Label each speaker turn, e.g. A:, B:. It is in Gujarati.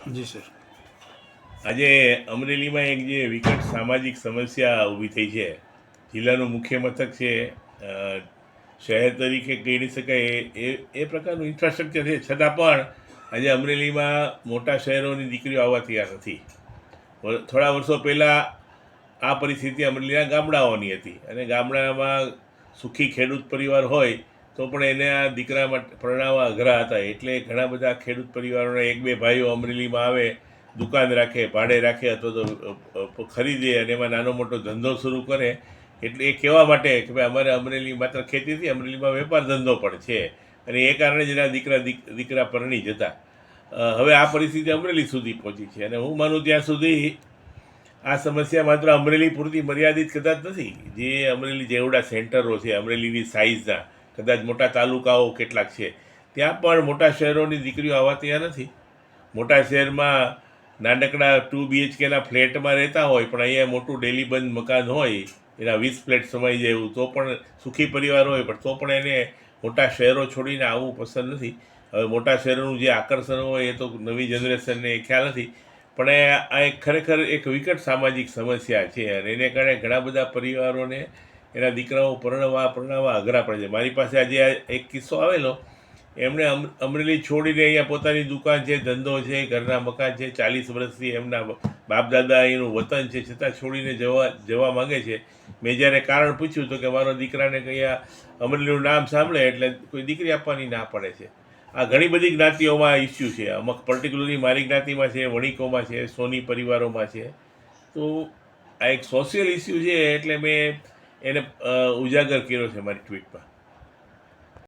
A: જી સર.
B: આજે અમરેલીમાં એક જે વિકટ સામાજિક સમસ્યા ઊભી થઈ છે, જિલ્લાનું મુખ્ય મથક છે, શહેર તરીકે કહી શકાય એ પ્રકારનું ઇન્ફ્રાસ્ટ્રક્ચર છે, છતાં પણ આજે અમરેલીમાં મોટા શહેરોની દીકરીઓ આવવા તૈયાર નથી. થોડા વર્ષો પહેલાં આ પરિસ્થિતિ અમરેલીના ગામડાઓની હતી, અને ગામડામાં સુખી ખેડૂત પરિવાર હોય તો પણ એને આ દીકરા માટે પરણાવવા અઘરા હતા. એટલે ઘણા બધા ખેડૂત પરિવારોના એક બે ભાઈઓ અમરેલીમાં આવે, દુકાન રાખે, ભાડે રાખે, અથવા તો ખરીદે અને એમાં નાનો મોટો ધંધો શરૂ કરે. એટલે એ કહેવા માટે કે ભાઈ અમારે અમરેલી માત્ર ખેતીથી, અમરેલીમાં વેપાર ધંધો પણ છે, અને એ કારણે જ એના દીકરા પરણી જતા. હવે આ પરિસ્થિતિ અમરેલી સુધી પહોંચી છે, અને હું માનું ત્યાં સુધી આ સમસ્યા માત્ર અમરેલી પૂરતી મર્યાદિત કદાચ નથી. જે અમરેલી જેવડા સેન્ટરો છે, અમરેલીની સાઇઝના કદાચ મોટા તાલુકાઓ કેટલાક છે, ત્યાં પણ મોટા શહેરોની દીકરીઓ આવવા તૈયાર નથી. મોટા શહેરમાં નાનકડા 2 BHKના ફ્લેટમાં રહેતા હોય, પણ અહીંયા મોટું ડેલી બંધ મકાન હોય, એના 20 ફ્લેટ સમાઈ જાય એવું, તો પણ સુખી પરિવાર હોય, પણ તો પણ એને મોટા શહેરો છોડીને આવવું પસંદ નથી. હવે મોટા શહેરોનું જે આકર્ષણ હોય એ તો નવી જનરેશનને ખ્યાલ નથી, પણ આ એક ખરેખર એક વિકટ સામાજિક સમસ્યા છે, અને એને કારણે ઘણા બધા પરિવારોને એના દીકરાઓ પરણાવવા અઘરા પડે છે. મારી પાસે આજે એક કિસ્સો આવેલો. એમણે અમરેલી છોડીને અહીંયા પોતાની દુકાન છે, ધંધો છે, ઘરના મકાન છે, 40 વર્ષથી એમના બાપ દાદા એનું વતન છે, છતાં છોડીને જવા માગે છે. મેં જ્યારે કારણ પૂછ્યું તો કે મારો દીકરાને અહીંયા અમરેલીનું નામ સાંભળે એટલે કોઈ દીકરી આપવાની ના પડે છે. આ ઘણી બધી જ્ઞાતિઓમાં ઇસ્યુ છે. અમુક પર્ટિક્યુલરલી મારી જ્ઞાતિમાં છે, વણિકોમાં છે, સોની પરિવારોમાં છે. તો આ એક સોશિયલ ઇસ્યુ છે, એટલે મેં એને ઉજાગર કર્યો છે મારી ટ્વીટમાં.